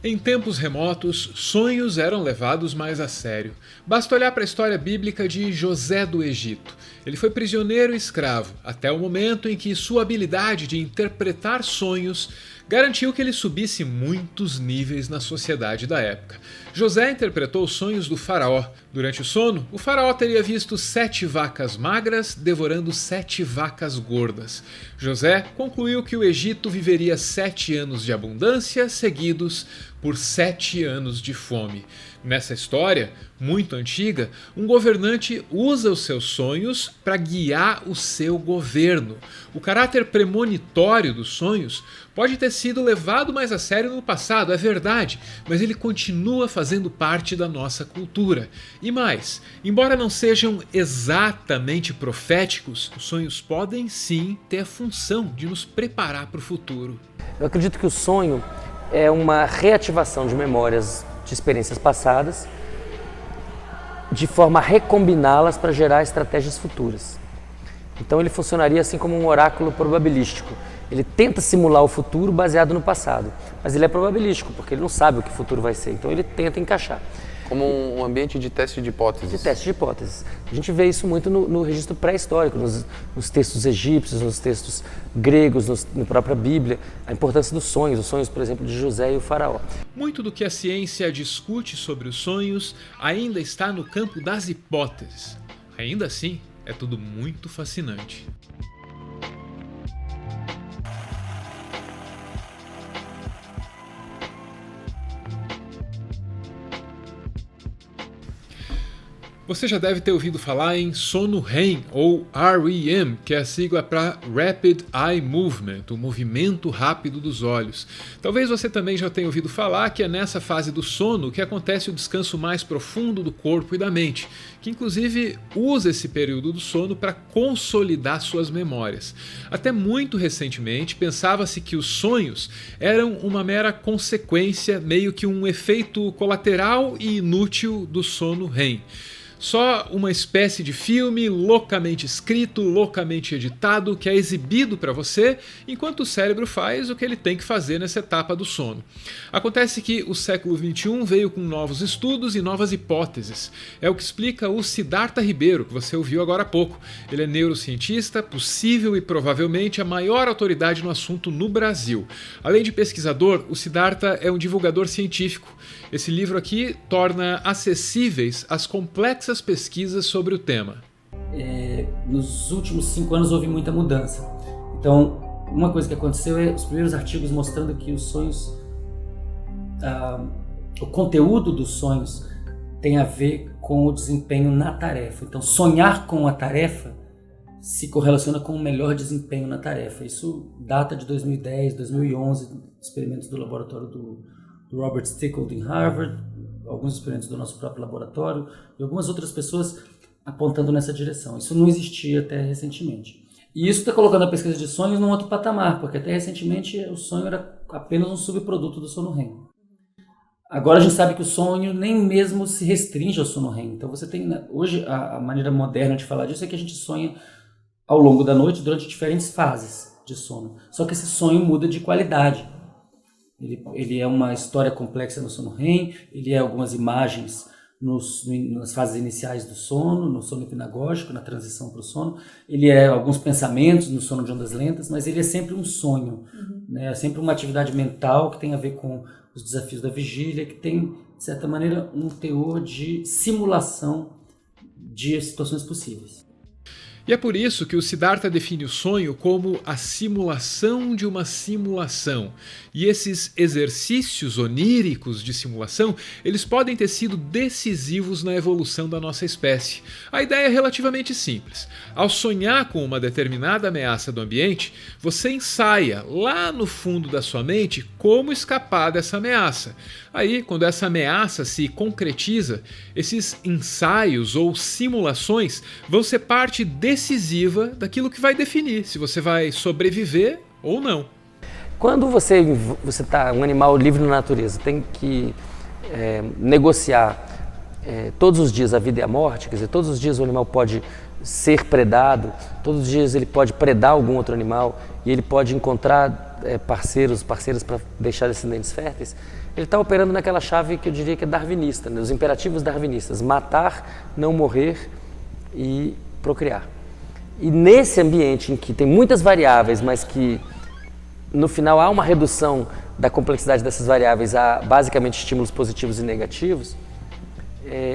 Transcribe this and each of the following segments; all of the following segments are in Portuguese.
Em tempos remotos, sonhos eram levados mais a sério. Basta olhar para a história bíblica de José do Egito. Ele foi prisioneiro e escravo, até o momento em que sua habilidade de interpretar sonhos garantiu que ele subisse muitos níveis na sociedade da época. José interpretou os sonhos do faraó. Durante o sono, o faraó teria visto 7 vacas magras devorando 7 vacas gordas. José concluiu que o Egito viveria 7 anos de abundância, seguidos por 7 anos de fome. Nessa história, muito antiga, um governante usa os seus sonhos para guiar o seu governo. O caráter premonitório dos sonhos pode ter sido levado mais a sério no passado, é verdade, mas ele continua fazendo parte da nossa cultura. E mais, embora não sejam exatamente proféticos, os sonhos podem sim ter a função de nos preparar para o futuro. Eu acredito que o sonho é uma reativação de memórias de experiências passadas, de forma a recombiná-las para gerar estratégias futuras. Então ele funcionaria assim como um oráculo probabilístico. Ele tenta simular o futuro baseado no passado, mas ele é probabilístico, porque ele não sabe o que o futuro vai ser, então ele tenta encaixar. Como um ambiente de teste de hipóteses. De teste de hipóteses. A gente vê isso muito no registro pré-histórico, nos textos egípcios, nos textos gregos, na própria Bíblia, a importância dos sonhos, os sonhos, por exemplo, de José e o faraó. Muito do que a ciência discute sobre os sonhos ainda está no campo das hipóteses. Ainda assim, é tudo muito fascinante. Você já deve ter ouvido falar em sono REM, ou REM, que é a sigla para Rapid Eye Movement, o movimento rápido dos olhos. Talvez você também já tenha ouvido falar que é nessa fase do sono que acontece o descanso mais profundo do corpo e da mente, que inclusive usa esse período do sono para consolidar suas memórias. Até muito recentemente pensava-se que os sonhos eram uma mera consequência, meio que um efeito colateral e inútil do sono REM. Só uma espécie de filme loucamente escrito, loucamente editado, que é exibido para você, enquanto o cérebro faz o que ele tem que fazer nessa etapa do sono. Acontece que o século XXI veio com novos estudos e novas hipóteses. É o que explica o Siddhartha Ribeiro, que você ouviu agora há pouco. Ele é neurocientista, possível e provavelmente a maior autoridade no assunto no Brasil. Além de pesquisador, o Siddhartha é um divulgador científico. Esse livro aqui torna acessíveis as complexas pesquisas sobre o tema. Nos últimos 5 anos houve muita mudança. Então, uma coisa que aconteceu é os primeiros artigos mostrando que os sonhos, o conteúdo dos sonhos tem a ver com o desempenho na tarefa. Então, sonhar com a tarefa se correlaciona com o melhor desempenho na tarefa. Isso data de 2010, 2011, experimentos do laboratório do Robert Stickle em Harvard, alguns experimentos do nosso próprio laboratório e algumas outras pessoas apontando nessa direção. Isso não existia até recentemente. E isso está colocando a pesquisa de sonhos num outro patamar, porque até recentemente o sonho era apenas um subproduto do sono REM. Agora a gente sabe que o sonho nem mesmo se restringe ao sono REM. Então você tem, hoje a maneira moderna de falar disso é que a gente sonha ao longo da noite durante diferentes fases de sono. Só que esse sonho muda de qualidade. Ele é uma história complexa no sono REM, ele é algumas imagens nas fases iniciais do sono, no sono hipnagógico, na transição para o sono. Ele é alguns pensamentos no sono de ondas lentas, mas ele é sempre um sonho. Né? É sempre uma atividade mental que tem a ver com os desafios da vigília, que tem, de certa maneira, um teor de simulação de situações possíveis. E é por isso que o Siddhartha define o sonho como a simulação de uma simulação. E esses exercícios oníricos de simulação, eles podem ter sido decisivos na evolução da nossa espécie. A ideia é relativamente simples. Ao sonhar com uma determinada ameaça do ambiente, você ensaia lá no fundo da sua mente como escapar dessa ameaça. Aí, quando essa ameaça se concretiza, esses ensaios ou simulações vão ser parte decisiva daquilo que vai definir se você vai sobreviver ou não. Quando você está um animal livre na natureza, tem que negociar todos os dias a vida e a morte, quer dizer, todos os dias o animal pode ser predado, todos os dias ele pode predar algum outro animal e ele pode encontrar parceiras para deixar descendentes férteis. ele está operando naquela chave que eu diria que é darwinista, né? Os imperativos darwinistas: matar, não morrer e procriar. E nesse ambiente em que tem muitas variáveis, mas que no final há uma redução da complexidade dessas variáveis a basicamente estímulos positivos e negativos,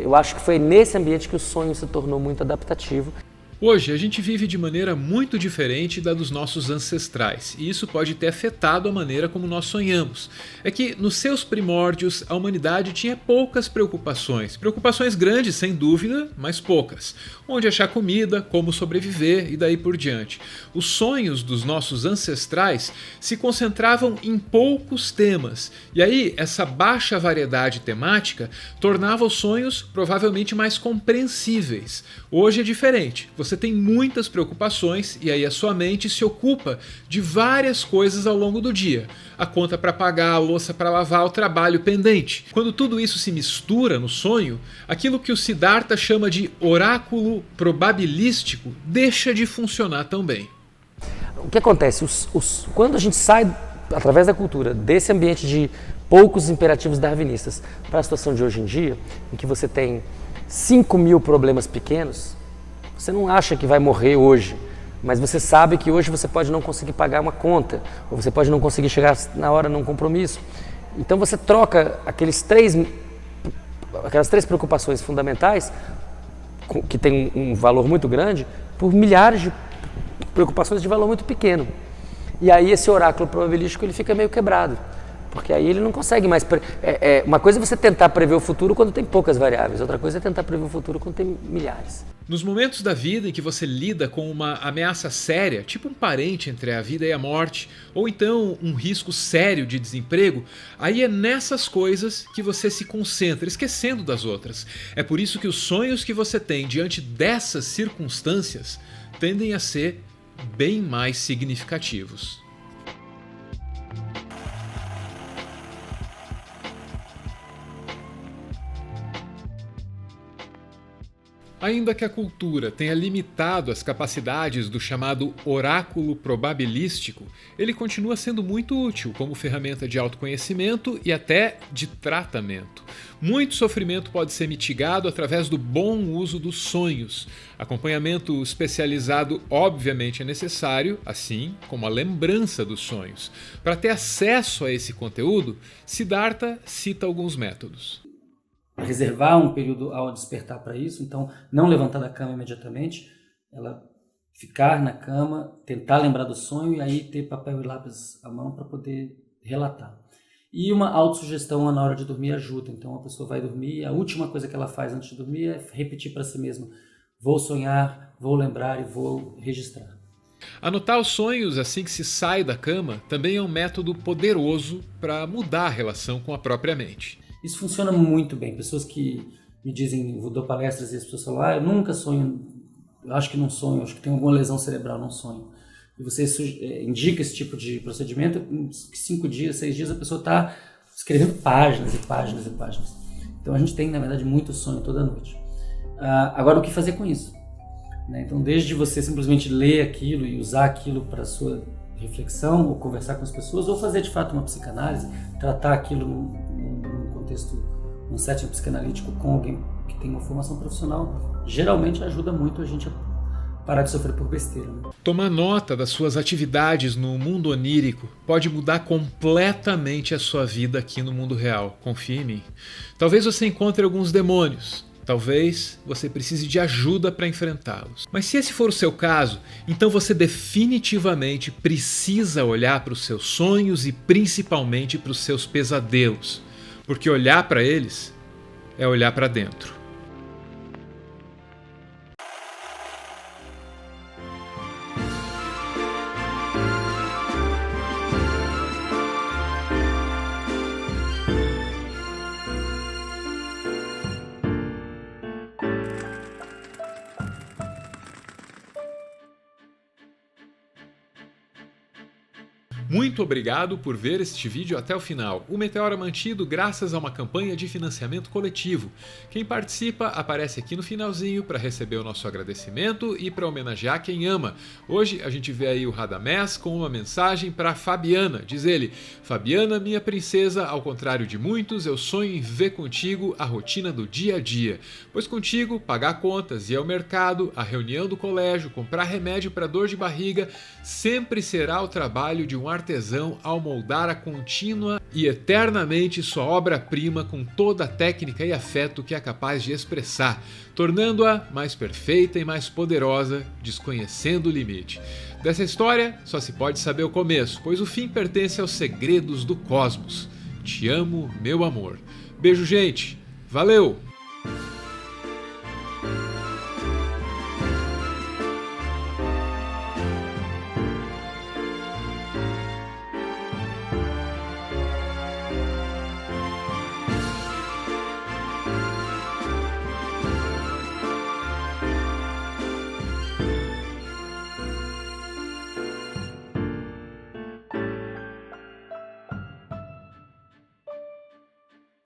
eu acho que foi nesse ambiente que o sonho se tornou muito adaptativo. Hoje, a gente vive de maneira muito diferente da dos nossos ancestrais, e isso pode ter afetado a maneira como nós sonhamos. É que, nos seus primórdios, a humanidade tinha poucas preocupações. Preocupações grandes, sem dúvida, mas poucas. Onde achar comida, como sobreviver e daí por diante. Os sonhos dos nossos ancestrais se concentravam em poucos temas, e aí essa baixa variedade temática tornava os sonhos provavelmente mais compreensíveis. Hoje é diferente. Você tem muitas preocupações e aí a sua mente se ocupa de várias coisas ao longo do dia. A conta para pagar, a louça para lavar, o trabalho pendente. Quando tudo isso se mistura no sonho, aquilo que o Siddhartha chama de oráculo probabilístico deixa de funcionar tão bem. O que acontece? Quando a gente sai, através da cultura, desse ambiente de poucos imperativos darwinistas para a situação de hoje em dia, em que você tem 5.000 problemas pequenos, você não acha que vai morrer hoje, mas você sabe que hoje você pode não conseguir pagar uma conta, ou você pode não conseguir chegar na hora num compromisso. Então você troca aquelas três preocupações fundamentais, que tem um valor muito grande, por milhares de preocupações de valor muito pequeno. E aí esse oráculo probabilístico ele fica meio quebrado. Porque aí ele não consegue mais... uma coisa é você tentar prever o futuro quando tem poucas variáveis, outra coisa é tentar prever o futuro quando tem milhares. Nos momentos da vida em que você lida com uma ameaça séria, tipo um parente entre a vida e a morte, ou então um risco sério de desemprego, aí é nessas coisas que você se concentra, esquecendo das outras. É por isso que os sonhos que você tem diante dessas circunstâncias tendem a ser bem mais significativos. Ainda que a cultura tenha limitado as capacidades do chamado oráculo probabilístico, ele continua sendo muito útil como ferramenta de autoconhecimento e até de tratamento. Muito sofrimento pode ser mitigado através do bom uso dos sonhos. Acompanhamento especializado obviamente é necessário, assim como a lembrança dos sonhos. Para ter acesso a esse conteúdo, Siddhartha cita alguns métodos. Reservar um período ao despertar para isso, então não levantar da cama imediatamente, ela ficar na cama, tentar lembrar do sonho e aí ter papel e lápis à mão para poder relatar. E uma autossugestão na hora de dormir ajuda, então a pessoa vai dormir, a última coisa que ela faz antes de dormir é repetir para si mesma: vou sonhar, vou lembrar e vou registrar. Anotar os sonhos assim que se sai da cama também é um método poderoso para mudar a relação com a própria mente. Isso funciona muito bem. Pessoas que me dizem, eu dou palestras e as pessoas falam: eu nunca sonho, eu acho que não sonho, acho que tenho alguma lesão cerebral, não sonho. E você indica esse tipo de procedimento, em 5 dias, 6 dias a pessoa está escrevendo páginas e páginas e páginas. Então a gente tem, na verdade, muito sonho toda noite. Agora, o que fazer com isso? Então, desde você simplesmente ler aquilo e usar aquilo para a sua reflexão, ou conversar com as pessoas, ou fazer de fato uma psicanálise, tratar aquilo num contexto, num setting psicanalítico com alguém que tem uma formação profissional, geralmente ajuda muito a gente a parar de sofrer por besteira. Né? Tomar nota das suas atividades no mundo onírico pode mudar completamente a sua vida aqui no mundo real, confie em mim. Talvez você encontre alguns demônios, talvez você precise de ajuda para enfrentá-los. Mas se esse for o seu caso, então você definitivamente precisa olhar para os seus sonhos e principalmente para os seus pesadelos. Porque olhar para eles é olhar para dentro. Muito obrigado por ver este vídeo até o final. O Meteoro é mantido graças a uma campanha de financiamento coletivo. Quem participa aparece aqui no finalzinho para receber o nosso agradecimento e para homenagear quem ama. Hoje a gente vê aí o Radamés com uma mensagem para Fabiana. Diz ele: Fabiana, minha princesa, ao contrário de muitos, eu sonho em viver contigo a rotina do dia a dia. Pois contigo, pagar contas, ir ao mercado, a reunião do colégio, comprar remédio para dor de barriga, sempre será o trabalho de um artesão ao moldar a contínua e eternamente sua obra-prima com toda a técnica e afeto que é capaz de expressar, tornando-a mais perfeita e mais poderosa, desconhecendo o limite. Dessa história só se pode saber o começo, pois o fim pertence aos segredos do cosmos. Te amo, meu amor. Beijo, gente. Valeu!